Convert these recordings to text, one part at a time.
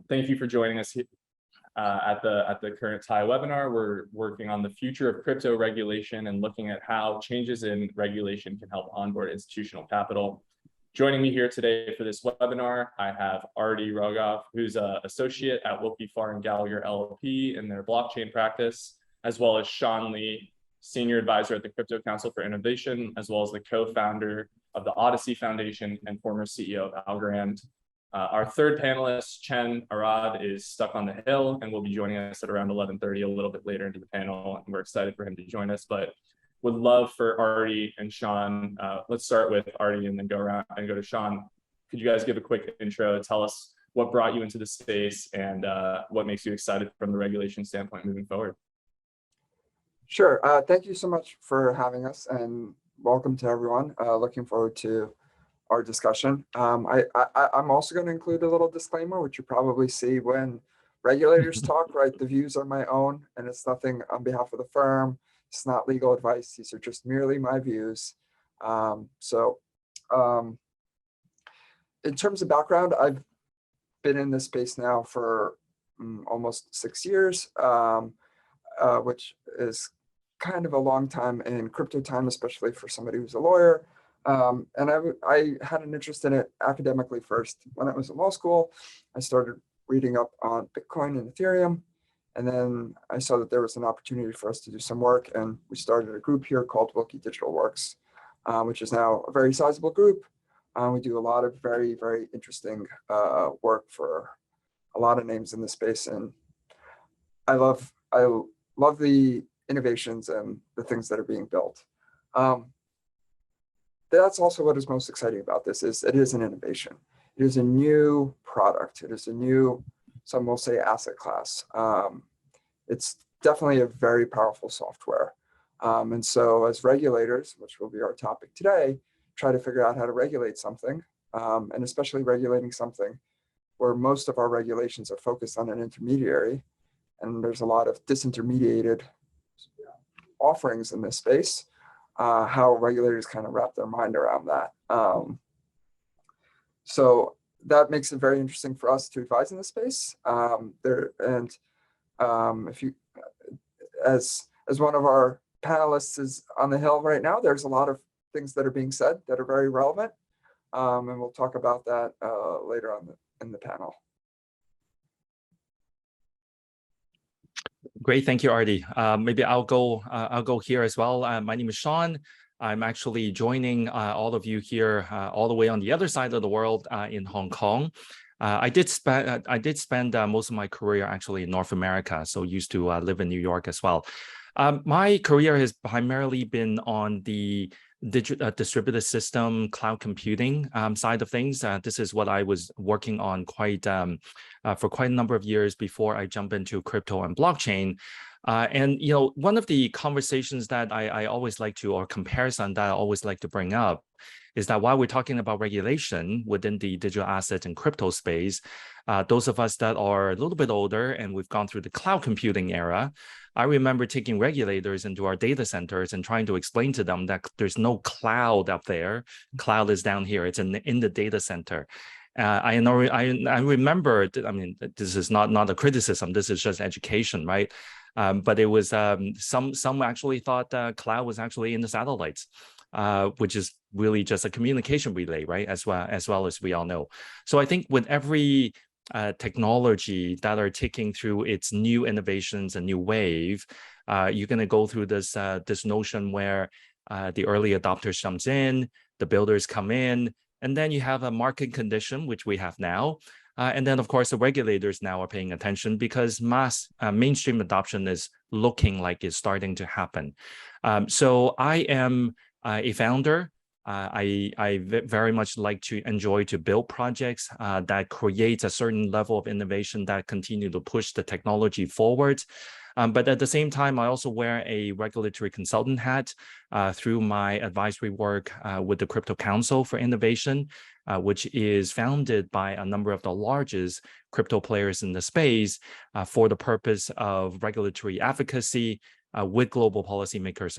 Thank you for joining us at the current TIE webinar. We're working on the future of crypto regulation and looking at how changes in regulation can help onboard institutional capital. Joining me here today for this webinar, I have Artyom Rogov, who's an associate at Willkie Farr and Gallagher LLP in their blockchain practice, as well as Sean Lee, Senior Advisor at the Crypto Council for Innovation, as well as the co-founder of the Odsy Foundation and former CEO of Algorand. Our third panelist, Chen Arad, is stuck on the hill and will be joining us at around 11:30, a little bit later into the panel. And we're excited for him to join us, but would love for Arty and Sean. Let's start with Arty and then go around and go to Sean. Could you guys give a quick intro? Tell us what brought you into the space and what makes you excited from the regulation standpoint moving forward. Sure. Thank you so much for having us, and welcome to everyone. Looking forward to our discussion. I'm also going to include a little disclaimer, which you probably see when regulators talk, right? The views are my own, and it's nothing on behalf of the firm. It's not legal advice. These are just merely my views. In terms of background, I've been in this space now for almost 6 years, which is kind of a long time in crypto time, especially for somebody who's a lawyer. And I had an interest in it academically first. When I was in law school, I started reading up on Bitcoin and Ethereum. And then I saw that there was an opportunity for us to do some work. And we started a group here called Willkie Digital Works, which is now a very sizable group. We do a lot of very, very interesting work for a lot of names in the space. And I love the innovations and the things that are being built. That's also what is most exciting about this is it is an innovation. It is a new product. It is a new, some will say, asset class. It's definitely a very powerful software. And so as regulators, which will be our topic today, try to figure out how to regulate something, and especially regulating something where most of our regulations are focused on an intermediary, and there's a lot of disintermediated offerings in this space. How regulators kind of wrap their mind around that. So that makes it very interesting for us to advise in this space. If you, as one of our panelists is on the hill right now, there's a lot of things that are being said that are very relevant, and we'll talk about that later on in the panel. Great, thank you, Arty. Maybe I'll go here as well. My name is Sean. I'm actually joining all of you here all the way on the other side of the world in Hong Kong. I did spend most of my career actually in North America, so used to live in New York as well. My career has primarily been on the distributed system, cloud computing side of things. This is what I was working on for quite a number of years before I jump into crypto and blockchain. And one of the conversations that I always like to, or comparison that I always like to bring up, is that while we're talking about regulation within the digital asset and crypto space, those of us that are a little bit older and we've gone through the cloud computing era, I remember taking regulators into our data centers and trying to explain to them that there's no cloud up there. Cloud is down here. It's in the data center. I remember, I mean, this is not a criticism. This is just education, right? But it was some actually thought cloud was actually in the satellites, which is really just a communication relay, right? As well as we all know. So I think with every technology that are taking through its new innovations, a new wave, you're going to go through this notion where the early adopters jumps in, the builders come in, and then you have a market condition, which we have now. And then, of course, the regulators now are paying attention because mainstream adoption is looking like it's starting to happen. So I am a founder. I very much enjoy to build projects that create a certain level of innovation that continue to push the technology forward. But at the same time, I also wear a regulatory consultant hat through my advisory work with the Crypto Council for Innovation, which is founded by a number of the largest crypto players in the space for the purpose of regulatory advocacy with global policymakers,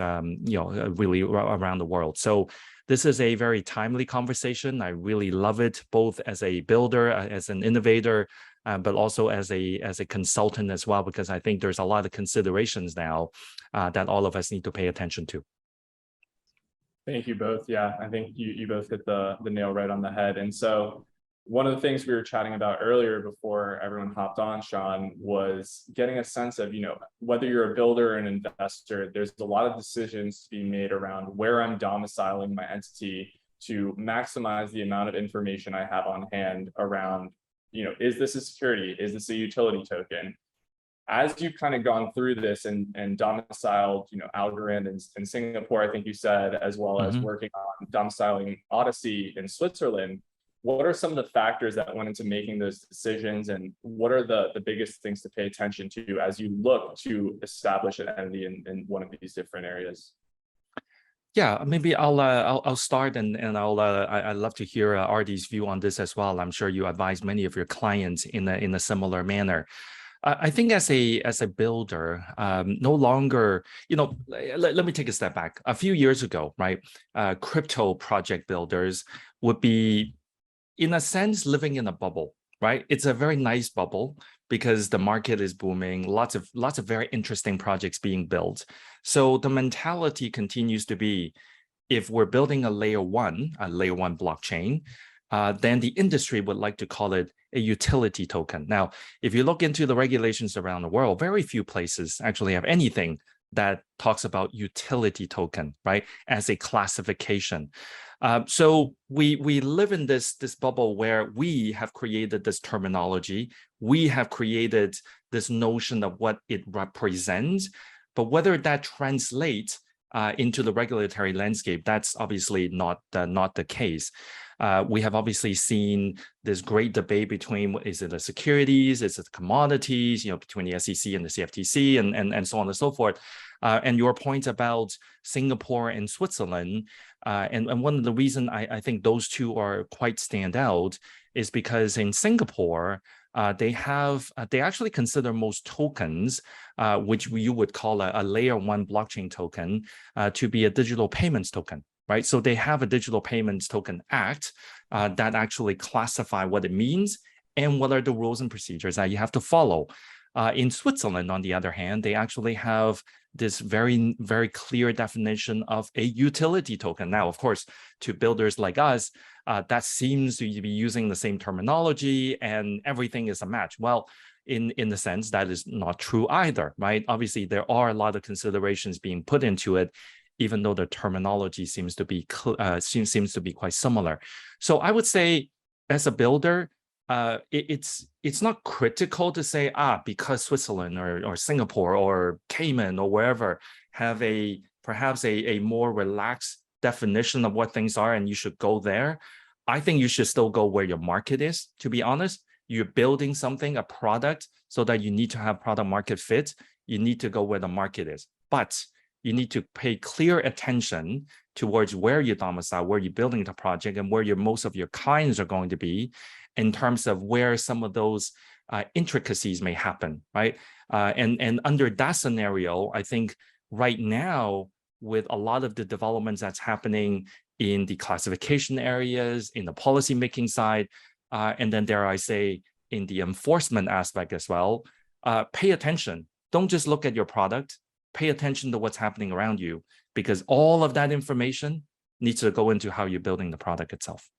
really around the world. So this is a very timely conversation. I really love it, both as a builder, as an innovator, but also as a consultant as well, because I think there's a lot of considerations now that all of us need to pay attention to. Thank you both. Yeah, I think you both hit the nail right on the head. And so one of the things we were chatting about earlier before everyone hopped on, Sean, was getting a sense of, whether you're a builder or an investor, there's a lot of decisions to be made around where I'm domiciling my entity to maximize the amount of information I have on hand around, is this a security? Is this a utility token? As you've kind of gone through this and domiciled, Algorand in Singapore, I think you said, as well as working on domiciling Odsy in Switzerland, what are some of the factors that went into making those decisions, and what are the biggest things to pay attention to as you look to establish an entity in one of these different areas? Yeah, maybe I'll start, and I'd love to hear Arty's view on this as well. I'm sure you advise many of your clients in a similar manner. I think as a builder, no longer, let me take a step back. A few years ago, right, crypto project builders would be, in a sense, living in a bubble, right? It's a very nice bubble because the market is booming, lots of very interesting projects being built. So the mentality continues to be, if we're building a layer one blockchain, then the industry would like to call it a utility token. Now, if you look into the regulations around the world, very few places actually have anything that talks about utility token, right, as a classification. So we live in this bubble where we have created this terminology, we have created this notion of what it represents, but whether that translates into the regulatory landscape, that's obviously not the case. We have obviously seen this great debate between, is it the securities, is it the commodities, between the SEC and the CFTC, and so on and so forth. And your point about Singapore and Switzerland, and one of the reasons I think those two are quite stand out is because in Singapore, they actually consider most tokens, which you would call a layer one blockchain token, to be a digital payments token, right? So they have a digital payments token act that actually classify what it means and what are the rules and procedures that you have to follow. In Switzerland, on the other hand, they actually have this very, very clear definition of a utility token. Now, of course, to builders like us, that seems to be using the same terminology and everything is a match. Well, in the sense that is not true either, right? Obviously, there are a lot of considerations being put into it, even though the terminology seems to be quite similar. So I would say, as a builder, it's not critical to say, because Switzerland or Singapore or Cayman or wherever have perhaps a more relaxed definition of what things are and you should go there. I think you should still go where your market is, to be honest. You're building something, a product, so that you need to have product market fit. You need to go where the market is. But you need to pay clear attention towards where you domicile, where you're building the project, and where most of your clients are going to be, in terms of where some of those intricacies may happen, right? And under that scenario, I think right now, with a lot of the developments that's happening in the classification areas, in the policy-making side, and then dare I say, in the enforcement aspect as well, pay attention. Don't just look at your product. Pay attention to what's happening around you, because all of that information needs to go into how you're building the product itself.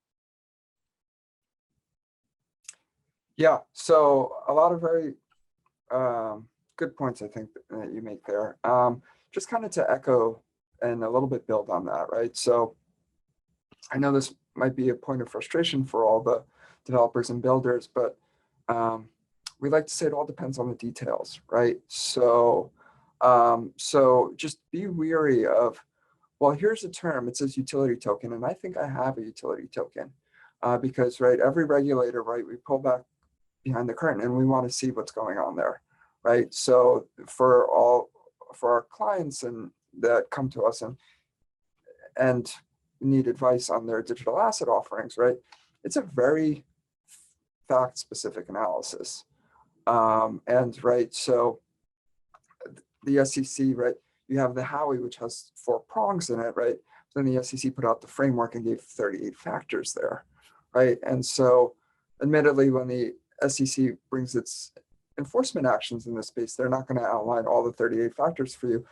Yeah, so a lot of very good points, I think, that you make there. Just kind of to echo and a little bit build on that, right? So I know this might be a point of frustration for all the developers and builders, but we like to say it all depends on the details, right? So just be weary of, well, here's a term, it says utility token, and I think I have a utility token because, right, every regulator, right, we pull back behind the curtain and we want to see what's going on there, right? So for our clients and that come to us and need advice on their digital asset offerings, right? It's a very fact-specific analysis. And right, so the SEC, right, you have the Howey, which has 4 prongs in it, right? Then the SEC put out the framework and gave 38 factors there, right? And so admittedly, when the SEC brings its enforcement actions in this space, they're not going to outline all the 38 factors for you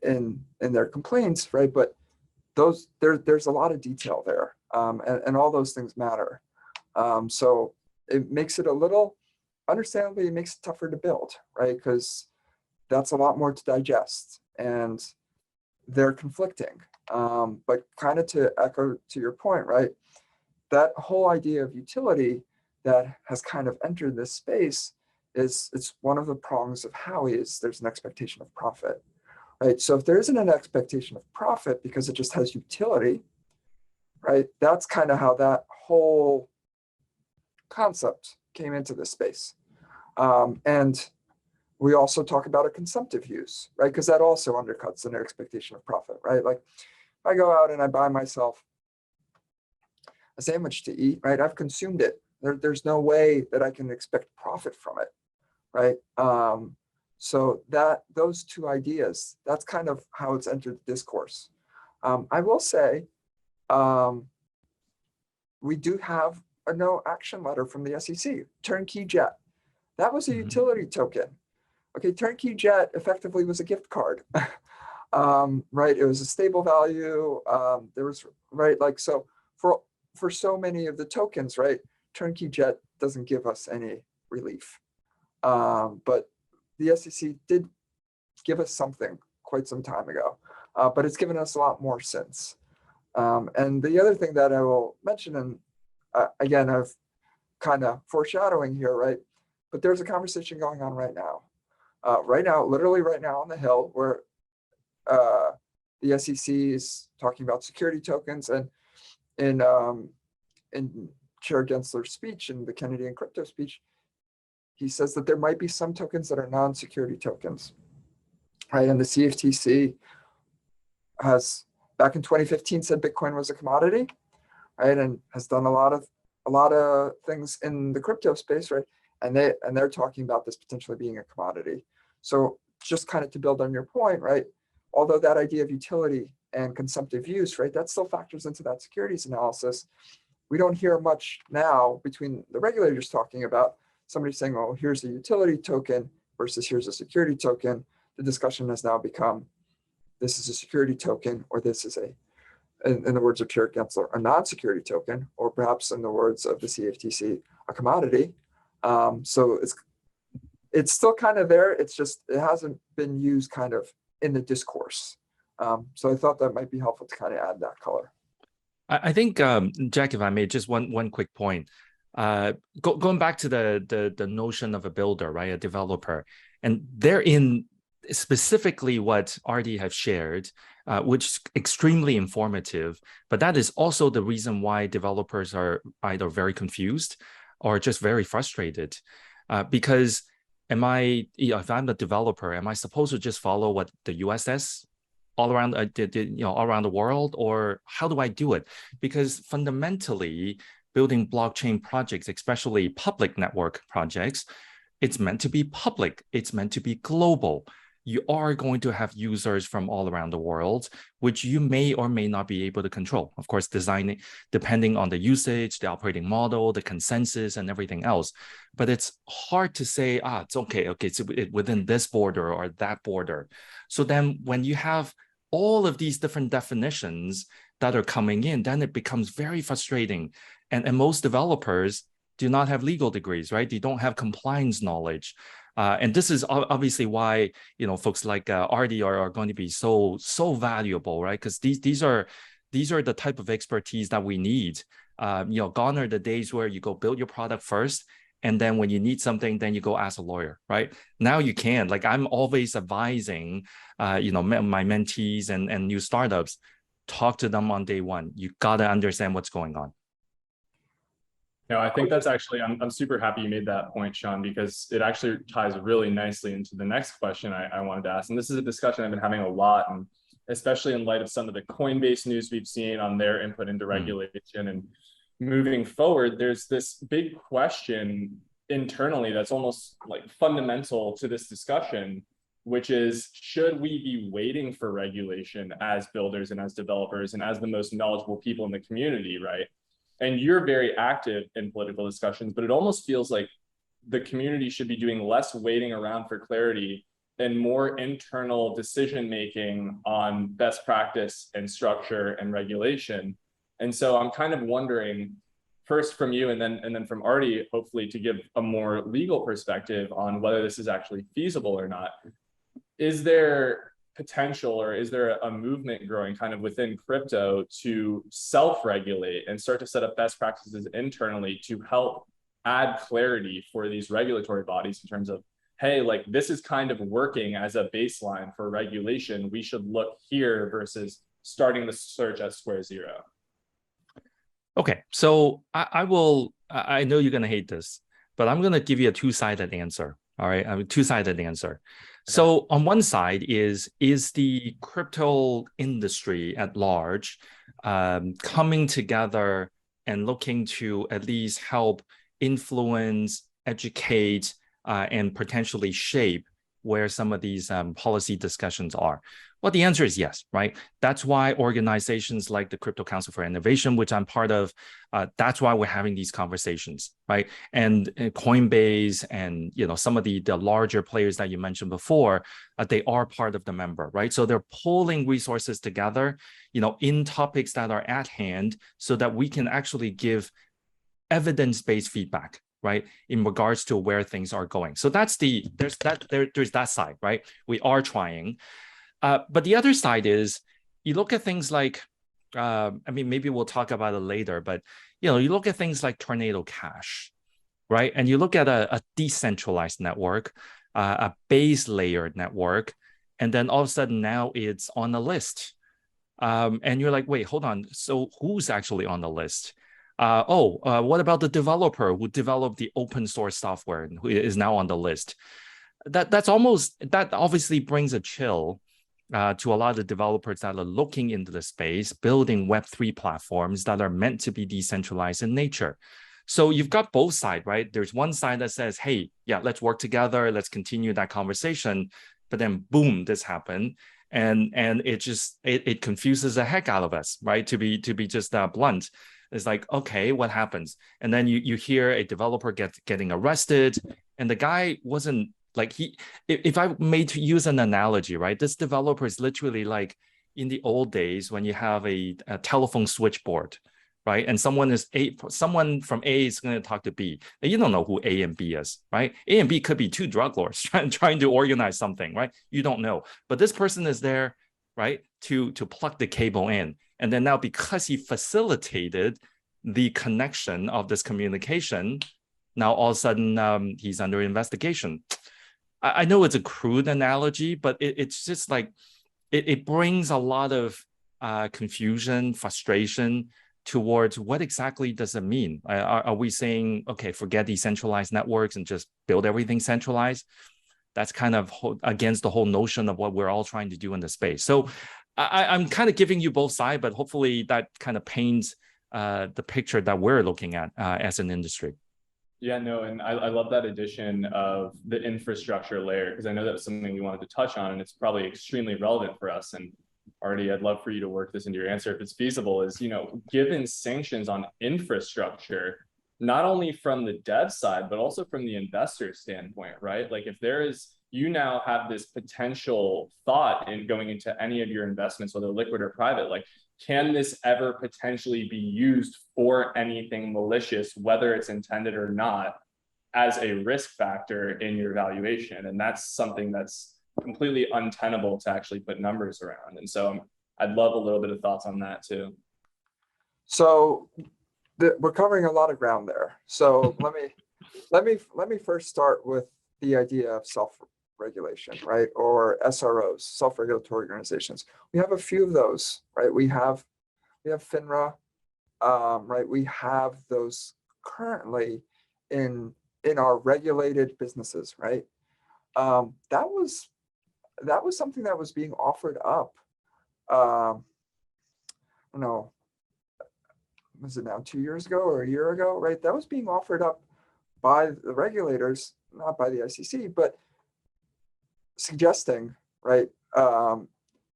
in their complaints, right? But there's a lot of detail there, and all those things matter. So it makes it a little, understandably, it makes it tougher to build, right? Because that's a lot more to digest, and they're conflicting. But kind of to echo to your point, right? That whole idea of utility that has kind of entered this space it's one of the prongs of Howey is there's an expectation of profit, right? So if there isn't an expectation of profit because it just has utility, right? That's kind of how that whole concept came into this space. And we also talk about a consumptive use, right? Because that also undercuts an expectation of profit, right? Like if I go out and I buy myself a sandwich to eat, right? I've consumed it. There's no way that I can expect profit from it, right? So those two ideas, that's kind of how it's entered the discourse. I will say, we do have a no action letter from the SEC, Turnkey Jet. That was a utility token. Okay, Turnkey Jet effectively was a gift card, right? It was a stable value. There was, right, like, so for so many of the tokens, right, Turnkey Jet doesn't give us any relief. But the SEC did give us something quite some time ago, but it's given us a lot more since. And the other thing that I will mention, and again, I've kind of foreshadowing here, right? But there's a conversation going on right now. Literally right now on the Hill, where the SEC is talking about security tokens, and in Chair Gensler's speech, in the Kennedy and crypto speech, he says that there might be some tokens that are non-security tokens, right? And the CFTC has, back in 2015, said Bitcoin was a commodity, right? And has done a lot of things in the crypto space, right? And they're talking about this potentially being a commodity. So just kind of to build on your point, right? Although that idea of utility and consumptive use, right, that still factors into that securities analysis. We don't hear much now between the regulators talking about somebody saying, oh, here's a utility token versus here's a security token. The discussion has now become, this is a security token, or this is in the words of Chair Gensler, a non-security token, or perhaps in the words of the CFTC, a commodity. So it's still kind of there. It's just, it hasn't been used kind of in the discourse. So I thought that might be helpful to kind of add that color. I think, Jack, if I may, just one quick point. Going back to the notion of a builder, right, a developer, and therein specifically what Arty have shared, which is extremely informative, but that is also the reason why developers are either very confused or just very frustrated, because if I'm a developer, am I supposed to just follow what the US says all around, all around the world, or how do I do it? Because fundamentally, building blockchain projects, especially public network projects, it's meant to be public. It's meant to be global. You are going to have users from all around the world, which you may or may not be able to control. Of course, designing depending on the usage, the operating model, the consensus, and everything else. But it's hard to say, it's okay, it's within this border or that border. So then when you have all of these different definitions that are coming in, then it becomes very frustrating. And most developers do not have legal degrees, right? They don't have compliance knowledge. And this is obviously why, folks like Arty are going to be so valuable, right? Because these are the type of expertise that we need. Gone are the days where you go build your product first, and then when you need something, then you go ask a lawyer, right? Now you can. Like, I'm always advising, my mentees and new startups, talk to them on day one. You gotta understand what's going on. No, I think that's actually, I'm super happy you made that point, Sean, because it actually ties really nicely into the next question I wanted to ask. And this is a discussion I've been having a lot, and especially in light of some of the Coinbase news we've seen on their input into regulation. And moving forward, there's this big question internally that's almost like fundamental to this discussion, which is, should we be waiting for regulation as builders and as developers and as the most knowledgeable people in the community, right? and you're very active in political discussions, but it almost feels like the community should be doing less waiting around for clarity and more internal decision-making on best practice and structure and regulation. And so I'm kind of wondering, first from you and then from Arty, hopefully to give a more legal perspective on whether this is actually feasible or not. Is there potential, or is there a movement growing kind of within crypto to self-regulate and start to set up best practices internally to help add clarity for these regulatory bodies in terms of, hey, like this is kind of working as a baseline for regulation, we should look here versus starting the search at square zero? Okay, so I know you're going to hate this, but I'm going to give you a two-sided answer. All right, I mean, two-sided answer. So on one side is the crypto industry at large coming together and looking to at least help influence, educate, and potentially shape where some of these policy discussions are? Well, the answer is yes, right? That's why organizations like the Crypto Council for Innovation, which I'm part of, that's why we're having these conversations, right? And Coinbase and some of the larger players that you mentioned before, they are part of the member, right? So they're pulling resources together, in topics that are at hand, so that we can actually give evidence-based feedback, right, in regards to where things are going. So there's that side, right? We are trying. But the other side is, you look at things like, maybe we'll talk about it later, but you look at things like Tornado Cash, right? And you look at a decentralized network, a base layer network, and then all of a sudden now it's on the list. And you're like, wait, hold on. So who's actually on the list? What about the developer who developed the open source software and who is now on the list? That obviously brings a chill to a lot of the developers that are looking into the space, building Web3 platforms that are meant to be decentralized in nature. So you've got both sides, right? There's one side that says, hey, yeah, let's work together, let's continue that conversation. But then boom, this happened. And it confuses the heck out of us, right? To be just blunt. It's like, okay, what happens? And then you hear a developer getting arrested, and the guy wasn't like, if I made to use an analogy, right? This developer is literally like in the old days when you have a telephone switchboard, right? And someone from A is going to talk to B. And you don't know who A and B is, right? A and B could be two drug lords trying to organize something, right? You don't know. But this person is there, right, to plug the cable in. And then now, because he facilitated the connection of this communication, now all of a sudden he's under investigation. I know it's a crude analogy, but it's just like, it brings a lot of confusion, frustration towards what exactly does it mean? Are we saying, okay, forget decentralized networks and just build everything centralized? That's kind of against the whole notion of what we're all trying to do in the space. So I'm kind of giving you both sides, but hopefully that kind of paints the picture that we're looking at as an industry. Yeah, no, and I love that addition of the infrastructure layer, because I know that was something we wanted to touch on, and it's probably extremely relevant for us. And Arty, I'd love for you to work this into your answer if it's feasible, is, given sanctions on infrastructure, not only from the dev side, but also from the investor standpoint, right? Like if you now have this potential thought in going into any of your investments, whether liquid or private, like, can this ever potentially be used for anything malicious, whether it's intended or not, as a risk factor in your valuation? And that's something that's completely untenable to actually put numbers around. And so I'd love a little bit of thoughts on that too. So we're covering a lot of ground there. So let me first start with the idea of self-regulation, right? Or SROs, self-regulatory organizations. We have a few of those, right? We have FINRA, right? We have those currently in our regulated businesses, right? That was something that was being offered up. I don't know, was it now 2 years ago or a year ago, right? That was being offered up by the regulators, not by the ICC, but suggesting, right,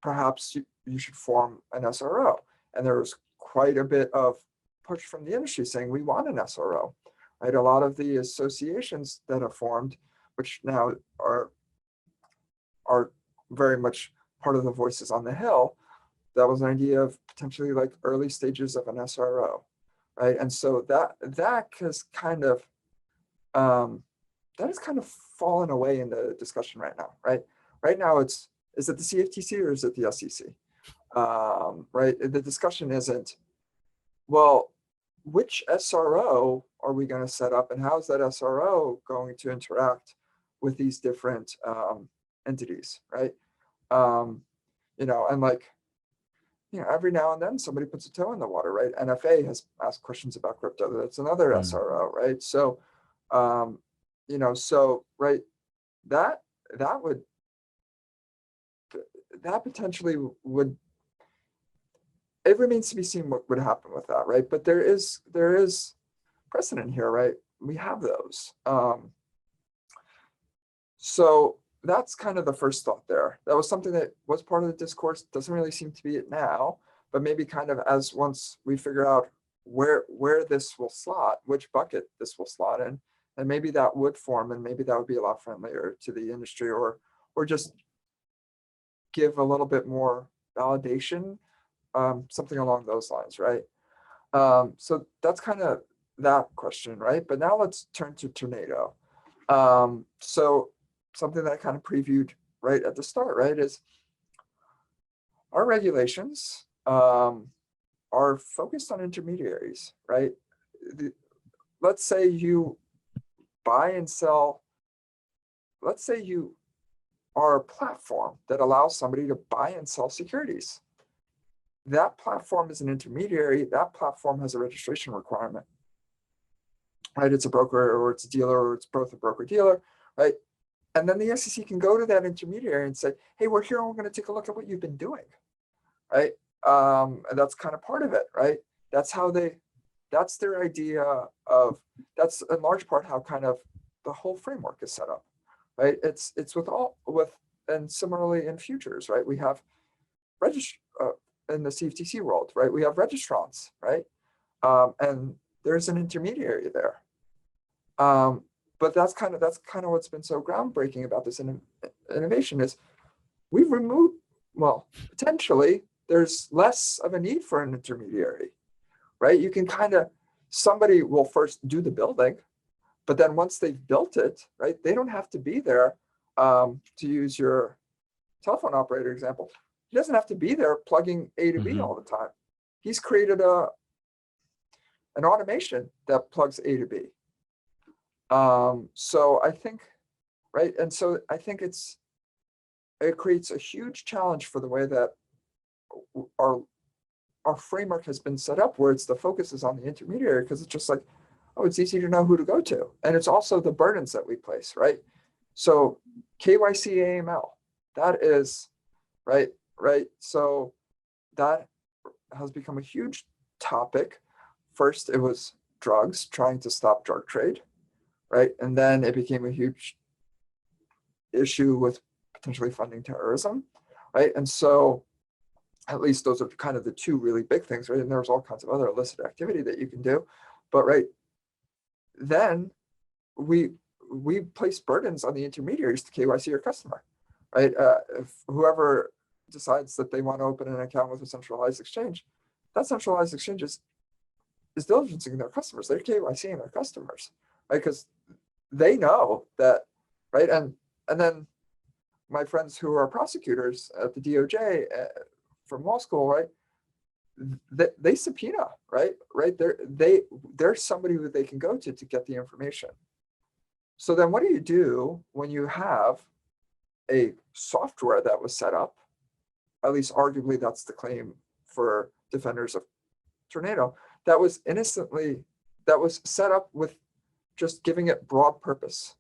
perhaps you should form an SRO. And there was quite a bit of push from the industry saying we want an SRO, right? A lot of the associations that have formed, which now are very much part of the Voices on the Hill, that was an idea of potentially like early stages of an SRO, right? And so that has kind of fallen away in the discussion right now, right? Right now, is it the CFTC or is it the SEC? Right? The discussion isn't, well, which SRO are we going to set up, and how is that SRO going to interact with these different entities, right? You know, and like, you know, every now and then somebody puts a toe in the water, right? NFA has asked questions about crypto. That's another SRO, right? So, you know, so right, that potentially would. It remains to be seen what would happen with that, right? But there is precedent here, right? We have those. So that's kind of the first thought there. That was something that was part of the discourse. Doesn't really seem to be it now, but maybe kind of as once we figure out where this will slot, which bucket this will slot in, and maybe that would form, and maybe that would be a lot friendlier to the industry, or just give a little bit more validation, something along those lines, right? So that's kind of that question, right? But now let's turn to Tornado. So something that I kind of previewed right at the start, right, is our regulations are focused on intermediaries, right? Let's say you buy and sell, let's say you are a platform that allows somebody to buy and sell securities. That platform is an intermediary. That platform has a registration requirement, right? It's a broker, or it's a dealer, or it's both a broker-dealer, right? And then the SEC can go to that intermediary and say, hey, we're here and we're going to take a look at what you've been doing, right? And that's kind of part of it, right? That's their idea of, that's in large part how kind of the whole framework is set up, right? It's and similarly in futures, right? We have in the CFTC world, right? We have registrants, right? And there's an intermediary there. But that's kind of what's been so groundbreaking about this innovation is we've removed, well, potentially there's less of a need for an intermediary, right? You can somebody will first do the building, but then once they've built it, right, they don't have to be there. To use your telephone operator example, he doesn't have to be there plugging A to B all the time. He's created an automation that plugs A to B. So I think, right, and so I think it creates a huge challenge for the way that our framework has been set up, where the focus is on the intermediary, because it's just like, oh, it's easy to know who to go to. And it's also the burdens that we place, right? So KYC AML, that is, right? So that has become a huge topic. First, it was drugs, trying to stop drug trade, right? And then it became a huge issue with potentially funding terrorism, right? And so at least those are kind of the two really big things, right? And there's all kinds of other illicit activity that you can do. But right, then we place burdens on the intermediaries to KYC your customer, right? If whoever decides that they want to open an account with a centralized exchange, that centralized exchange is diligencing their customers. They're KYCing their customers, right? Because they know that, right? And then my friends who are prosecutors at the DOJ from law school, right? They subpoena, right? They're somebody who they can go to get the information. So then what do you do when you have a software that was set up, at least arguably that's the claim for defenders of Tornado, that was set up with just giving it broad purpose,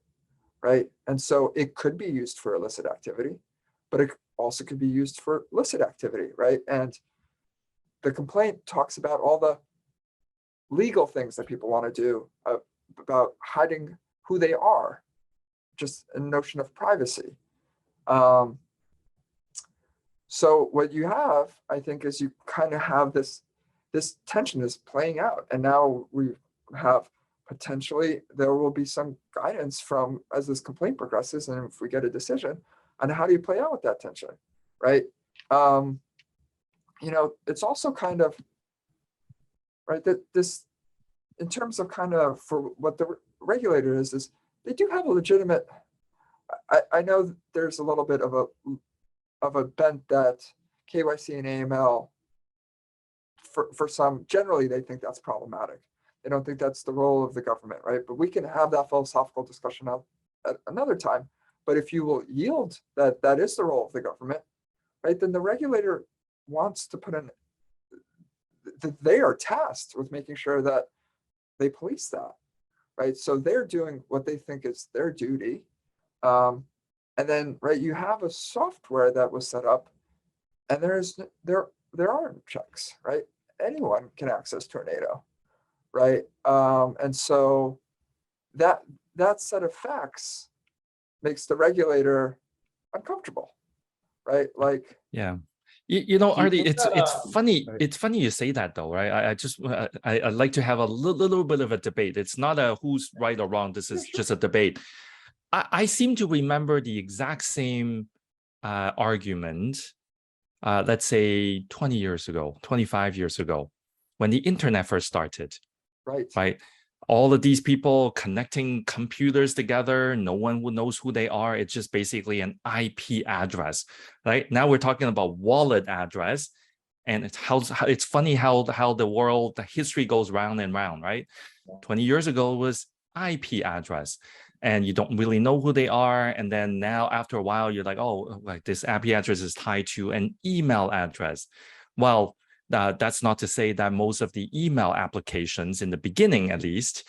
right? And so it could be used for illicit activity, but it also could be used for licit activity, right? And the complaint talks about all the legal things that people want to do about hiding who they are, just a notion of privacy. So what you have, I think, is you kind of have this this tension is playing out. And now we have potentially, there will be some guidance from, as this complaint progresses, and if we get a decision on how do you play out with that tension, right? It's also kind of, right, that this, in terms of kind of for what the regulator is they do have a legitimate, I know there's a little bit of a bent that KYC and AML, for some, generally they think that's problematic. They don't think that's the role of the government, right? But we can have that philosophical discussion at another time. But if you will yield that that is the role of the government, right, then the regulator wants to put in, that they are tasked with making sure that they police that, right? So they're doing what they think is their duty. And then, right, you have a software that was set up, and there aren't checks, right? Anyone can access Tornado, right? And so that set of facts makes the regulator uncomfortable, right? Like, yeah. Arty, it's funny. Right. It's funny you say that, though, right? I'd like to have a little bit of a debate. It's not a who's right or wrong. This is just a debate. I seem to remember the exact same argument, let's say 20 years ago, 25 years ago, when the internet first started. Right. All of these people connecting computers together, no one knows who they are. It's just basically an IP address, right? Now we're talking about wallet address, and it's funny how the history goes round and round, right? 20 years ago was IP address, and you don't really know who they are. And then now after a while, you're like, oh, like this IP address is tied to an email address. Well, that's not to say that most of the email applications in the beginning, at least,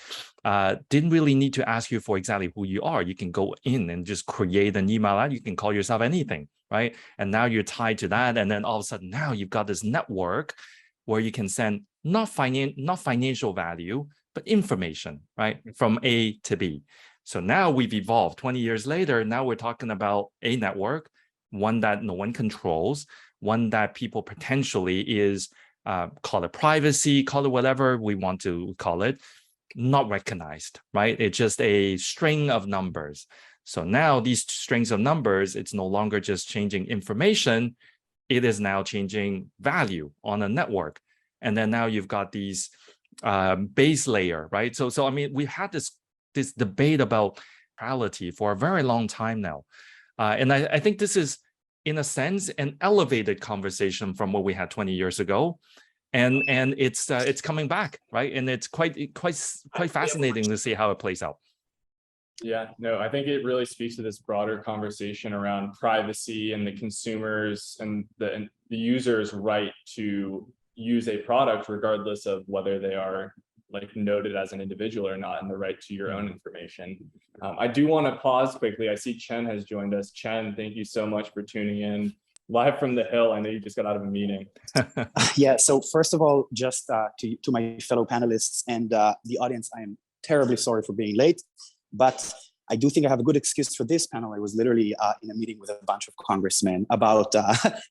didn't really need to ask you for exactly who you are. You can go in and just create an email ad. You can call yourself anything, right? And now you're tied to that. And then all of a sudden now you've got this network where you can send not financial value, but information, right? From A to B. So now we've evolved 20 years later. Now we're talking about a network, one that no one controls, one that people potentially is, call it privacy, call it whatever we want to call it, not recognized, right? It's just a string of numbers. So now these strings of numbers, it's no longer just changing information, it is now changing value on a network. And then now you've got these base layer, right? So I mean, we had this debate about neutrality for a very long time now. And I think this is, in a sense, an elevated conversation from what we had 20 years ago, and it's coming back, right? And it's quite fascinating to see how it plays out. Yeah, no, I think it really speaks to this broader conversation around privacy and the consumers and the user's right to use a product regardless of whether they are like noted as an individual or not, and the right to your own information. I do want to pause quickly. I see Chen has joined us. Chen, thank you so much for tuning in live from the Hill. I know you just got out of a meeting. Yeah, so first of all, just to my fellow panelists and the audience, I am terribly sorry for being late, but I do think I have a good excuse for this panel. I was literally in a meeting with a bunch of congressmen about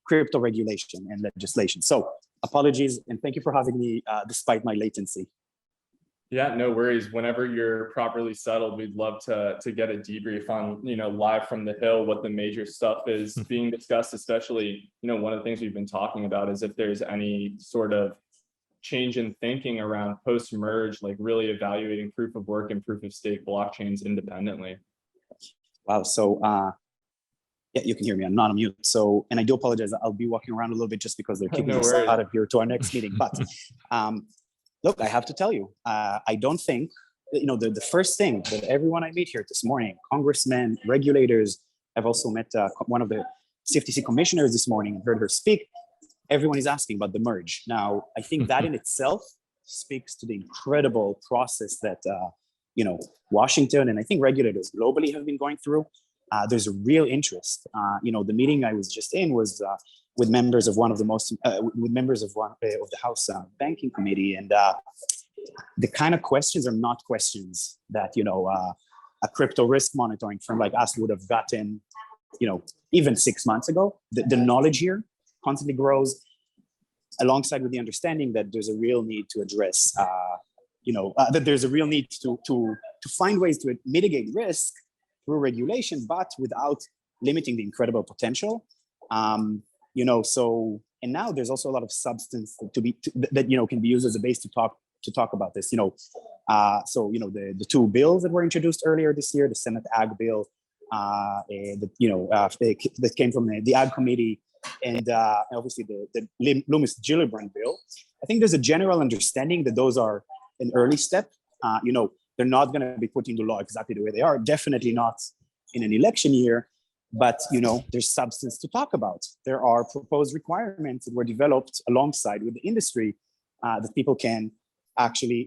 crypto regulation and legislation. So apologies, and thank you for having me despite my latency. Yeah, no worries. Whenever you're properly settled, we'd love to get a debrief on, live from the Hill, what the major stuff is being discussed, especially, one of the things we've been talking about is if there's any sort of change in thinking around post-merge, like really evaluating proof of work and proof of stake blockchains independently. Wow. So, yeah, you can hear me. I'm not on mute. So, and I do apologize. I'll be walking around a little bit just because they're keeping us out of here to our next meeting. But look, I have to tell you, I don't think, the first thing that everyone I meet here this morning, congressmen, regulators, I've also met one of the CFTC commissioners this morning and heard her speak. Everyone is asking about the merge. Now, I think that in itself speaks to the incredible process that, Washington and I think regulators globally have been going through. There's a real interest. The meeting I was just in was with members of one of the House Banking Committee, and the kind of questions are not questions that a crypto risk monitoring firm like us would have gotten, even 6 months ago. The knowledge here constantly grows. alongside with the understanding that there's a real need to address, that there's a real need to find ways to mitigate risk through regulation, but without limiting the incredible potential. And now there's also a lot of substance that can be used as a base to talk about this. The two bills that were introduced earlier this year, the Senate Ag bill, that came from the Ag committee, and obviously the Loomis-Gillibrand bill. I think there's a general understanding that those are an early step. They're not going to be put into law exactly the way they are. Definitely not in an election year. But there's substance to talk about. There are proposed requirements that were developed alongside with the industry that people can actually,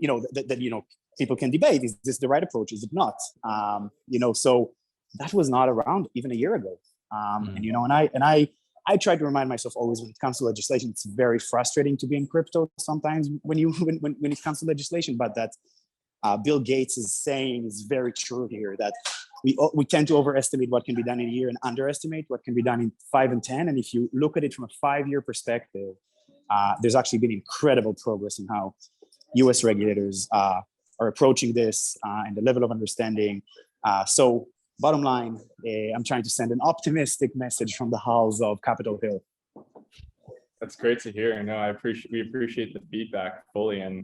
people can debate. Is this the right approach? Is it not? So that was not around even a year ago. And I try to remind myself always when it comes to legislation, it's very frustrating to be in crypto sometimes when it comes to legislation. But that Bill Gates is saying is very true here, that we tend to overestimate what can be done in a year and underestimate what can be done in 5 and 10. And if you look at it from a 5-year perspective, there's actually been incredible progress in how US regulators are approaching this and the level of understanding. So bottom line, I'm trying to send an optimistic message from the halls of Capitol Hill. That's great to hear. We appreciate the feedback fully, and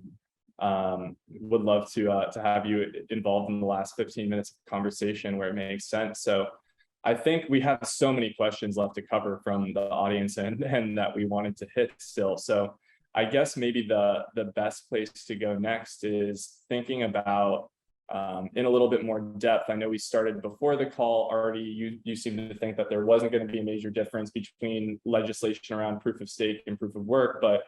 would love to have you involved in the last 15 minutes of conversation where it makes sense. So I think we have so many questions left to cover from the audience and that we wanted to hit still. So I guess maybe the best place to go next is thinking about in a little bit more depth. I know we started before the call already. You seem to think that there wasn't going to be a major difference between legislation around proof of stake and proof of work, but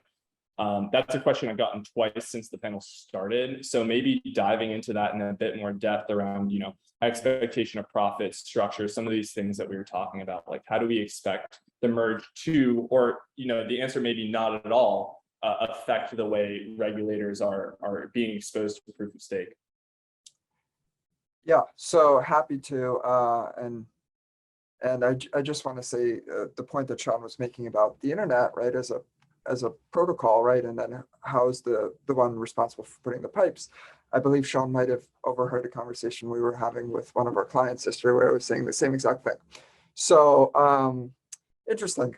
that's a question I've gotten twice since the panel started. So maybe diving into that in a bit more depth around, expectation of profit, structure, some of these things that we were talking about, like how do we expect the merge to, or, the answer may be not at all, affect the way regulators are being exposed to proof of stake. Yeah, so happy to, and I just want to say the point that Sean was making about the internet, right, as a protocol, right, and then how is the one responsible for putting the pipes. I believe Sean might have overheard a conversation we were having with one of our clients yesterday where I was saying the same exact thing. So interesting.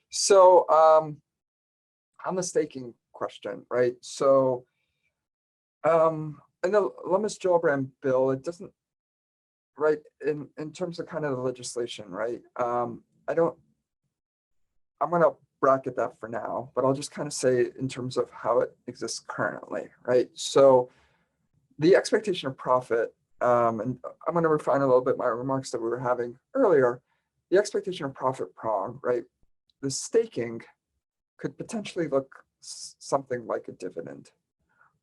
So on the staking question, right? So in the Loomis-Gillibrand bill, it doesn't, right, in terms of kind of the legislation, right? I'm gonna bracket that for now, but I'll just kind of say in terms of how it exists currently, right? So the expectation of profit, and I'm going to refine a little bit my remarks that we were having earlier, the expectation of profit prong, right? The staking could potentially look something like a dividend,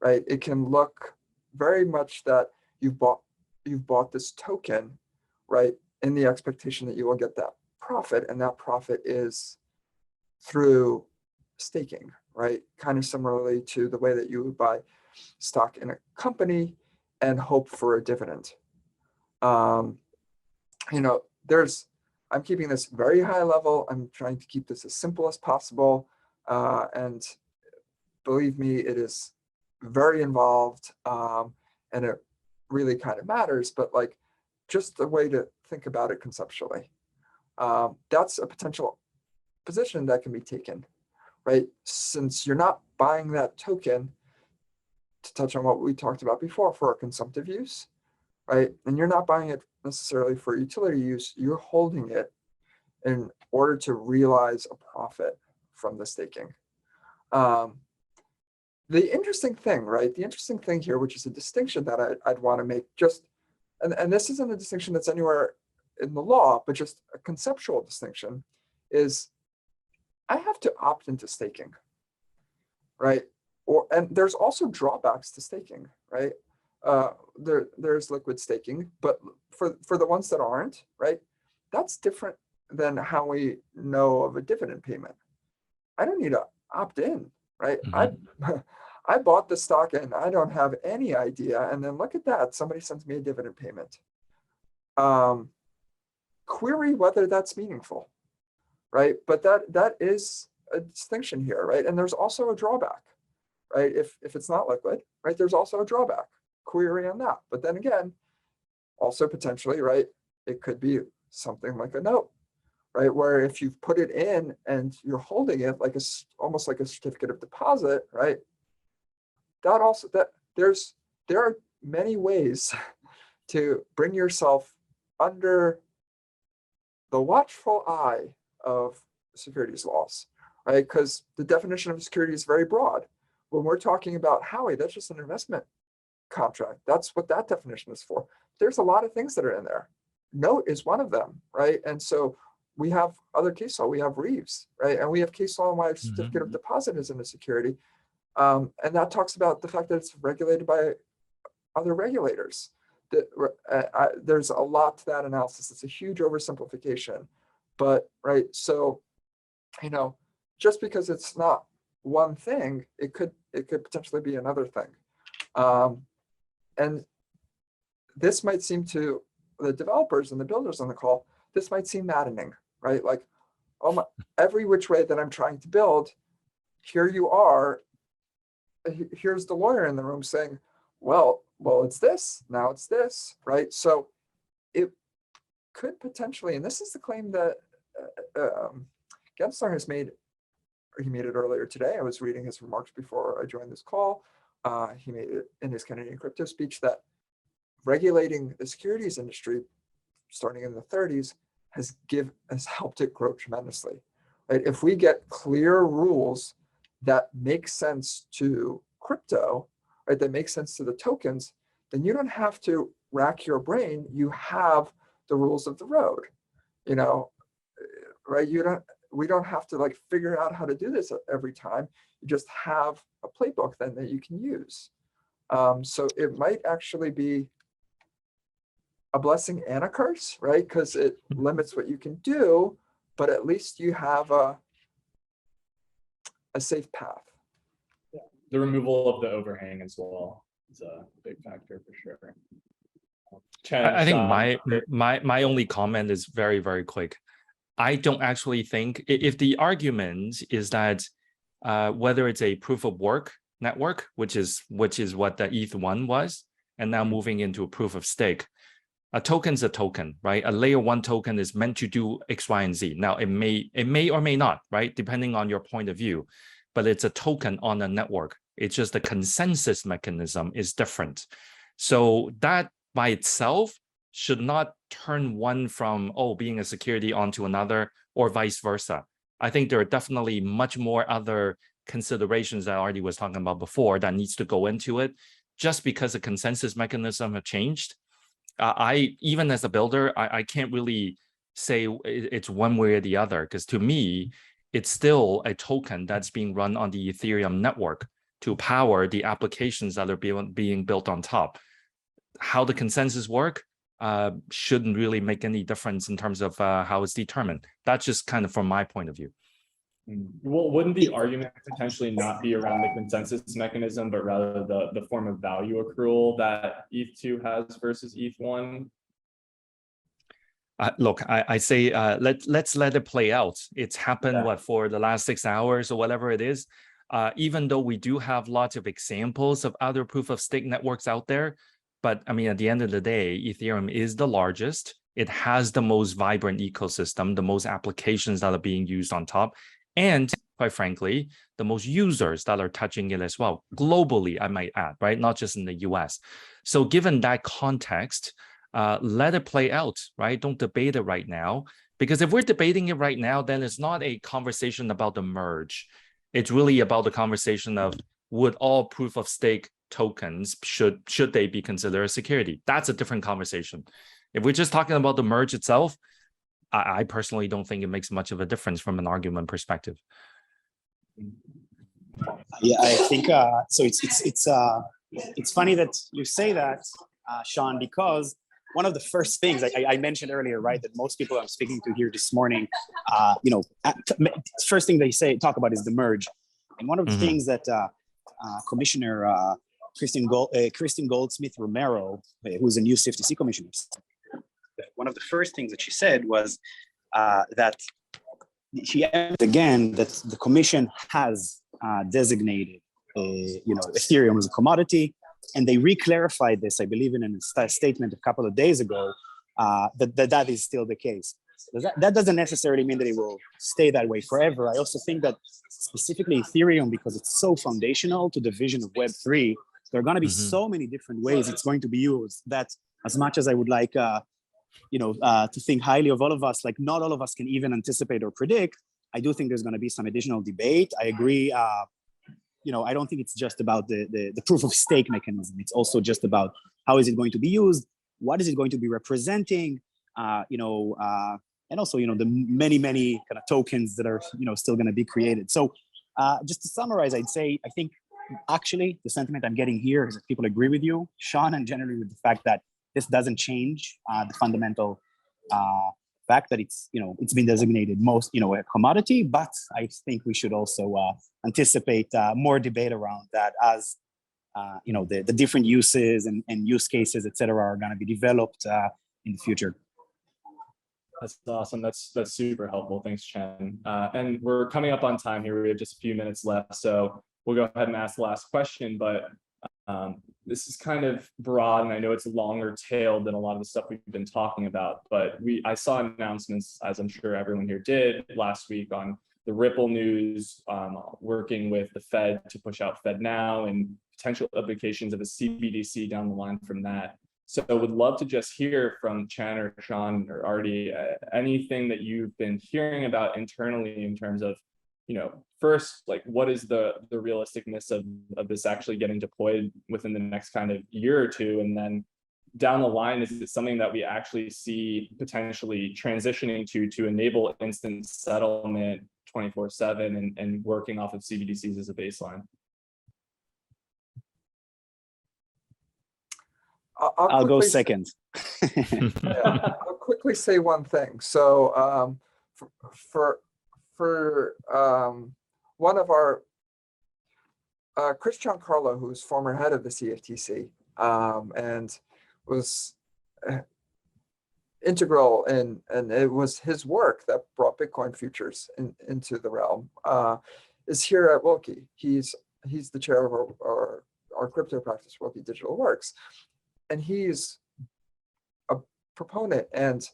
right? It can look very much that you've bought this token, right, in the expectation that you will get that profit, and that profit is through staking, right? Kind of similarly to the way that you would buy stock in a company and hope for a dividend. I'm keeping this very high level. I'm trying to keep this as simple as possible. And believe me, it is very involved, and it really kind of matters, but like just the way to think about it conceptually. That's a potential position that can be taken, right? Since you're not buying that token, to touch on what we talked about before, for a consumptive use, right? And you're not buying it necessarily for utility use, you're holding it in order to realize a profit from the staking. The interesting thing, right? The interesting thing here, which is a distinction that I'd want to make, just, and this isn't a distinction that's anywhere in the law, but just a conceptual distinction, is I have to opt into staking, right? And there's also drawbacks to staking, right? There's liquid staking, but for the ones that aren't, right, that's different than how we know of a dividend payment. I don't need to opt in, right? Mm-hmm. I bought the stock and I don't have any idea, and then look at that, somebody sends me a dividend payment. Query whether that's meaningful, right? But that is a distinction here, right? And there's also a drawback, right? If it's not liquid, right, there's also a drawback. Query on that. But then again, also potentially, right, it could be something like a note, right? Where if you've put it in and you're holding it like almost like a certificate of deposit, right? That also, there are many ways to bring yourself under the watchful eye of securities laws, right? Because the definition of security is very broad. When we're talking about Howie, that's just an investment contract. That's what that definition is for. There's a lot of things that are in there. Note is one of them, right? And so we have other case law. We have Reeves, right? And we have case law on why a certificate of deposit isn't a security. And that talks about the fact that it's regulated by other regulators. There's a lot to that analysis. It's a huge oversimplification, but right. So, just because it's not one thing, it could potentially be another thing. And this might seem to the developers and the builders on the call, this might seem maddening, right? Like, every which way that I'm trying to build, here you are, here's the lawyer in the room saying, well, it's this, now it's this, right? So it could potentially, and this is the claim that Gensler has made, or he made it earlier today. I was reading his remarks before I joined this call. He made it in his Canadian crypto speech that regulating the securities industry starting in the 30s has helped it grow tremendously, right? If we get clear rules that make sense to crypto, right, that make sense to the tokens, then you don't have to rack your brain. You have the rules of the road, right? We don't have to like figure out how to do this every time. You just have a playbook then that you can use. So it might actually be a blessing and a curse, right? Because it limits what you can do, but at least you have a safe path. The removal of the overhang as well is a big factor for sure. Chen, I think Sean, my only comment is very, very quick. I don't actually think, if the argument is that whether it's a proof of work network, which is what the ETH1 was, and now moving into a proof of stake, a token's a token, right? A layer 1 token is meant to do X, Y, and Z. Now it may or may not, right? Depending on your point of view, but it's a token on a network. It's just the consensus mechanism is different. So that by itself should not turn one from, being a security onto another, or vice versa. I think there are definitely much more other considerations that Artie was talking about before that needs to go into it. Just because the consensus mechanism have changed, even as a builder, I can't really say it's one way or the other, because to me, it's still a token that's being run on the Ethereum network to power the applications that are being built on top. How the consensus work shouldn't really make any difference in terms of how it's determined. That's just kind of from my point of view. Well, wouldn't the argument potentially not be around the consensus mechanism, but rather the form of value accrual that ETH2 has versus ETH1? Look, I say let's let it play out. It's happened for the last 6 hours or whatever it is. Even though we do have lots of examples of other proof of stake networks out there, but I mean, at the end of the day, Ethereum is the largest. It has the most vibrant ecosystem, the most applications that are being used on top, and quite frankly, the most users that are touching it as well, globally, I might add, right? Not just in the US. So given that context, let it play out, right? Don't debate it right now, because if we're debating it right now, then it's not a conversation about the merge. It's really about the conversation of, would all proof of stake tokens, should they be considered a security? That's a different conversation. If we're just talking about the merge itself, I personally don't think it makes much of a difference from an argument perspective. Yeah, I think so. It's funny that you say that, Sean, because one of the first things I mentioned earlier, right, that most people I'm speaking to here this morning, first thing they talk about is the merge, and one of the things that Commissioner Kristen Goldsmith Romero, who's a new CFTC commissioner, one of the first things that she said was that she emphasized again that the commission has designated, Ethereum as a commodity, and they re-clarified this, I believe, in a statement a couple of days ago, that is still the case. That doesn't necessarily mean that it will stay that way forever. I also think that specifically Ethereum, because it's so foundational to the vision of Web3, there are going to be so many different ways it's going to be used that, as much as I would like, to think highly of all of us, like not all of us can even anticipate or predict, I do think there's going to be some additional debate. I agree. I don't think it's just about the proof of stake mechanism. It's also just about how is it going to be used? What is it going to be representing? And also, the many kind of tokens that are, still going to be created. So just to summarize, I'd say, I think actually the sentiment I'm getting here is that people agree with you, Sean, and generally with the fact that this doesn't change the fundamental fact that it's been designated a commodity, but I think we should also anticipate more debate around that as the different uses and use cases, et cetera, are going to be developed in the future. That's awesome. That's super helpful. Thanks, Chen. And we're coming up on time here. We have just a few minutes left, so we'll go ahead and ask the last question. But this is kind of broad, and I know it's longer tailed than a lot of the stuff we've been talking about. But I saw announcements, as I'm sure everyone here did, last week on the Ripple news, working with the Fed to push out Fed Now and potential implications of a CBDC down the line from that. So I would love to just hear from Chen or Sean or Arty, anything that you've been hearing about internally in terms of, first, like what is the realisticness of this actually getting deployed within the next kind of year or two? And then down the line, is it something that we actually see potentially transitioning to enable instant settlement 24/7 and working off of CBDCs as a baseline? I'll go second. I'll quickly say one thing. So for one of our, Chris Giancarlo, who's former head of the CFTC and was integral and it was his work that brought Bitcoin futures into the realm, is here at Willkie. He's the chair of our crypto practice, Willkie Digital Works. And he's a proponent, and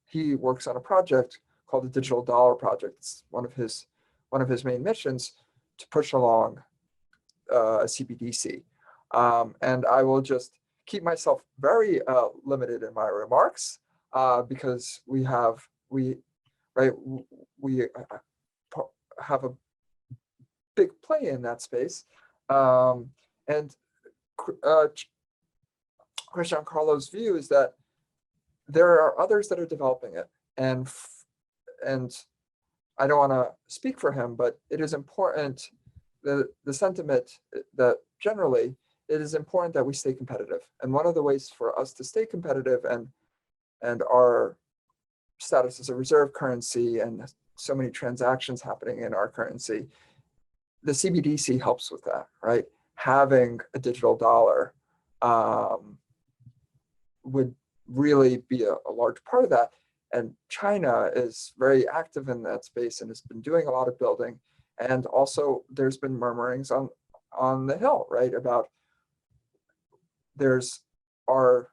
he works on a project called the Digital Dollar Project. It's one of his main missions to push along a CBDC. And I will just keep myself very limited in my remarks because we have a big play in that space, and Chris Giancarlo's view is that there are others that are developing it, and I don't want to speak for him, but it is important, the sentiment that generally it is important that we stay competitive. And one of the ways for us to stay competitive and our status as a reserve currency and so many transactions happening in our currency, the CBDC helps with that, right? Having a digital dollar would really be a large part of that. And China is very active in that space and has been doing a lot of building. And also there's been murmurings on the Hill, right? About our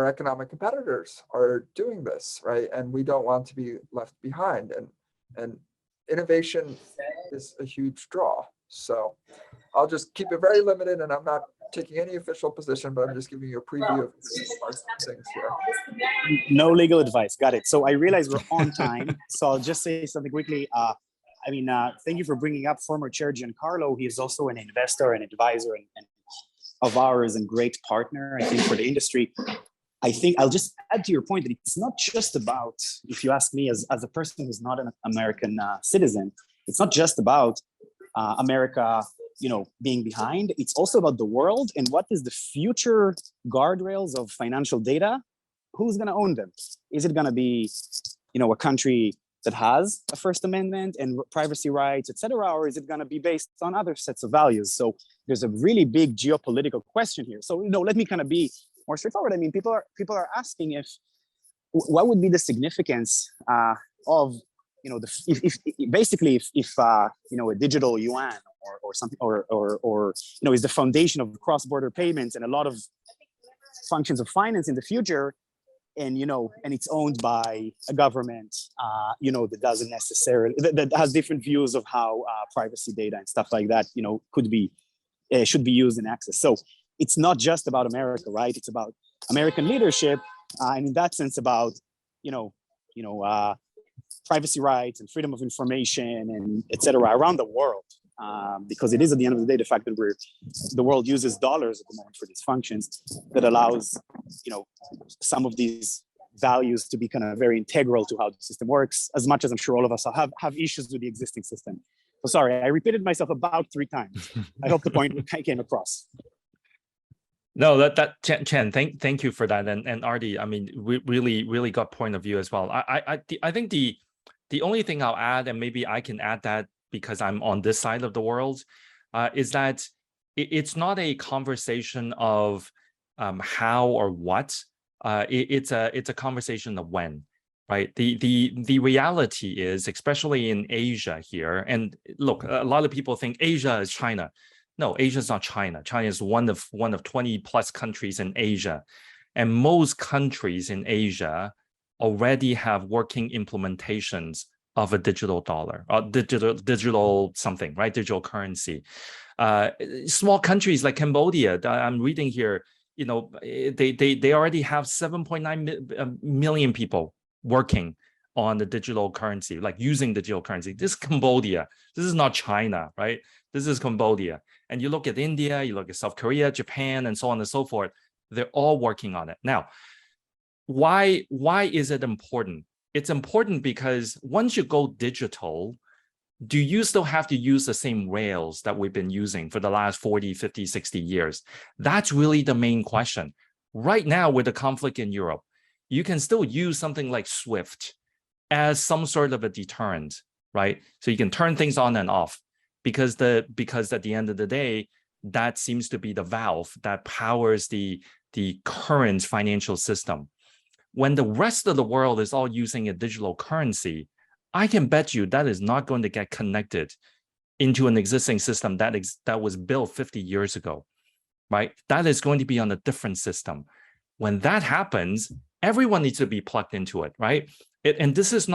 economic competitors are doing this, right? And we don't want to be left behind. And innovation is a huge draw. So I'll just keep it very limited, and I'm not taking any official position, but I'm just giving you a preview of things here. No legal advice. Got it. So I realize we're on time, so I'll just say something quickly. Thank you for bringing up former Chair Giancarlo. He is also an investor and advisor and of ours and great partner, I think, for the industry. I think I'll just add to your point that it's not just about, if you ask me as a person who's not an American citizen, it's not just about America, being behind. It's also about the world and what is the future guardrails of financial data. Who's going to own them? Is it going to be, a country that has a First Amendment and privacy rights, et cetera, or is it going to be based on other sets of values? So there's a really big geopolitical question here. So, let me kind of be more straightforward. I mean, people are asking what would be the significance of, if basically if a digital yuan or something or is the foundation of cross-border payments and a lot of functions of finance in the future, and it's owned by a government, that doesn't necessarily that has different views of how privacy data and stuff like that, should be used and accessed. So it's not just about America, right? It's about American leadership, and in that sense, about privacy rights and freedom of information and et cetera around the world, because it is at the end of the day the fact that the world uses dollars at the moment for these functions that allows some of these values to be kind of very integral to how the system works, as much as I'm sure all of us have issues with the existing system. So sorry, I repeated myself about 3 times. I hope the point came across. No, that Chen, thank you for that, and Arty, I mean, we really got point of view as well. I think the only thing I'll add, and maybe I can add that because I'm on this side of the world, is that it's not a conversation of how or what. It's a conversation of when, right? The reality is, especially in Asia here, and look, a lot of people think Asia is China. No, Asia is not China. China is one of 20 plus countries in Asia, and most countries in Asia already have working implementations of a digital dollar or digital something, right? Digital currency. Small countries like Cambodia, I'm reading here, they already have 7.9 million people working on the digital currency, like using digital currency. This is Cambodia. This is not China, right? This is Cambodia. And you look at India, you look at South Korea, Japan, and so on and so forth. They're all working on it. Now, why is it important? It's important because once you go digital, do you still have to use the same rails that we've been using for the last 40, 50, 60 years? That's really the main question. Right now, with the conflict in Europe, you can still use something like SWIFT as some sort of a deterrent, right? So you can turn things on and off because at the end of the day, that seems to be the valve that powers the current financial system. When the rest of the world is all using a digital currency, I can bet you that is not going to get connected into an existing system that was built 50 years ago, right? That is going to be on a different system. When that happens, everyone needs to be plugged into it, right? And this is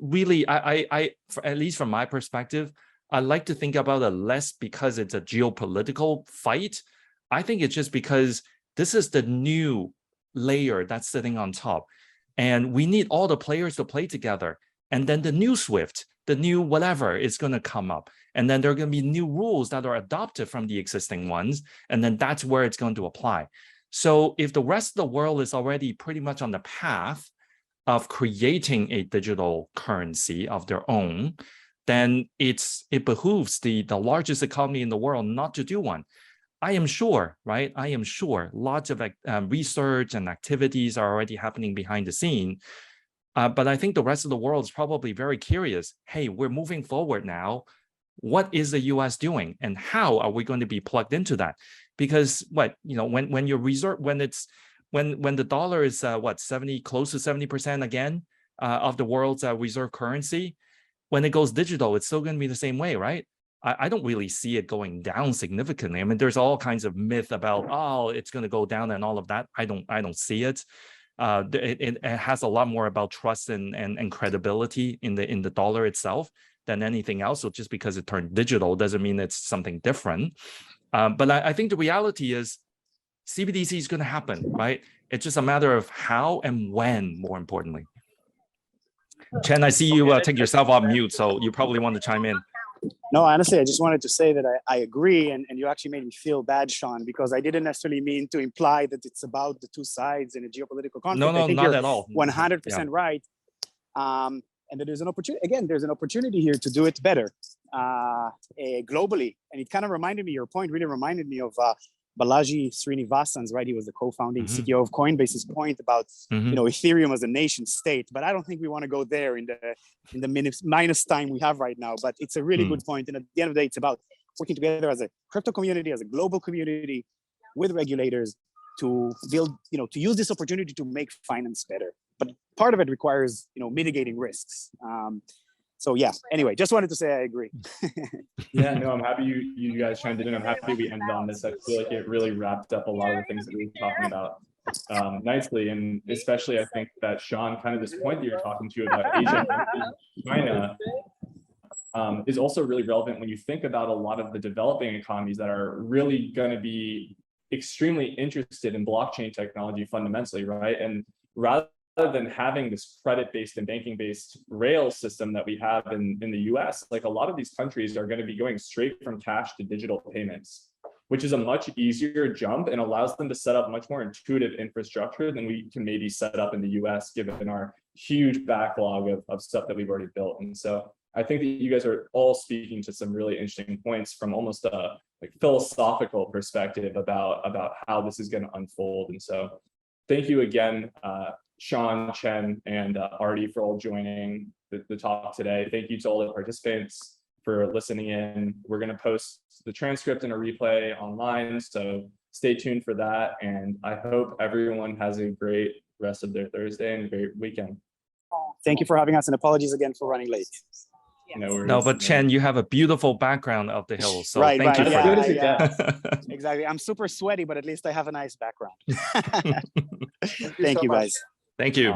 really, at least from my perspective, I like to think about it less because it's a geopolitical fight. I think it's just because this is the new layer that's sitting on top. And we need all the players to play together. And then the new SWIFT, the new whatever is going to come up. And then there are going to be new rules that are adopted from the existing ones. And then that's where it's going to apply. So if the rest of the world is already pretty much on the path of creating a digital currency of their own, then it behooves the largest economy in the world not to do one. I am sure, right? I am sure lots of research and activities are already happening behind the scene. But I think the rest of the world is probably very curious. Hey, we're moving forward now. What is the US doing? And how are we going to be plugged into that? Because when the dollar is close to 70% again of the world's reserve currency, when it goes digital, it's still going to be the same way, right? I don't really see it going down significantly. I mean, there's all kinds of myth about, oh, it's going to go down and all of that. I don't see it. It has a lot more about trust and credibility in the dollar itself than anything else. So just because it turned digital doesn't mean it's something different. But I think the reality is CBDC is going to happen, right? It's just a matter of how and when, more importantly. Chen, I see you take yourself off mute, so you probably want to chime in. No, honestly, I just wanted to say that I agree, and you actually made me feel bad, Sean, because I didn't necessarily mean to imply that it's about the two sides in a geopolitical conflict. No, I think not at all. 100% right. And that there's an opportunity, again, there's an opportunity here to do it better globally. And it kind of reminded me, your point really reminded me of Balaji Srinivasan's, right? He was the co-founding CTO of Coinbase's point about, Ethereum as a nation state. But I don't think we want to go there in the minus time we have right now. But it's a really good point. And at the end of the day, it's about working together as a crypto community, as a global community with regulators to build, to use this opportunity to make finance better. But part of it requires, mitigating risks. So yeah, anyway, just wanted to say I agree. Yeah, no, I'm happy you guys chimed in. I'm happy we ended on this. I feel like it really wrapped up a lot of the things that we were talking about nicely. And especially I think that Sean, kind of this point that you're talking to about Asia and China is also really relevant when you think about a lot of the developing economies that are really going to be extremely interested in blockchain technology fundamentally, right? And rather than having this credit-based and banking-based rail system that we have in the US, like a lot of these countries are going to be going straight from cash to digital payments, which is a much easier jump and allows them to set up much more intuitive infrastructure than we can maybe set up in the US, given our huge backlog of stuff that we've already built. And so I think that you guys are all speaking to some really interesting points from almost a philosophical perspective about how this is going to unfold. And so thank you again, Sean, Chen, and Arty for all joining the talk today. Thank you to all the participants for listening in. We're going to post the transcript and a replay online, so stay tuned for that. And I hope everyone has a great rest of their Thursday and a great weekend. Thank you for having us, and apologies again for running late. No, but Chen, you have a beautiful background of the hills, so right, thank you for that. Exactly. I'm super sweaty, but at least I have a nice background. Thank you, guys. Thank you.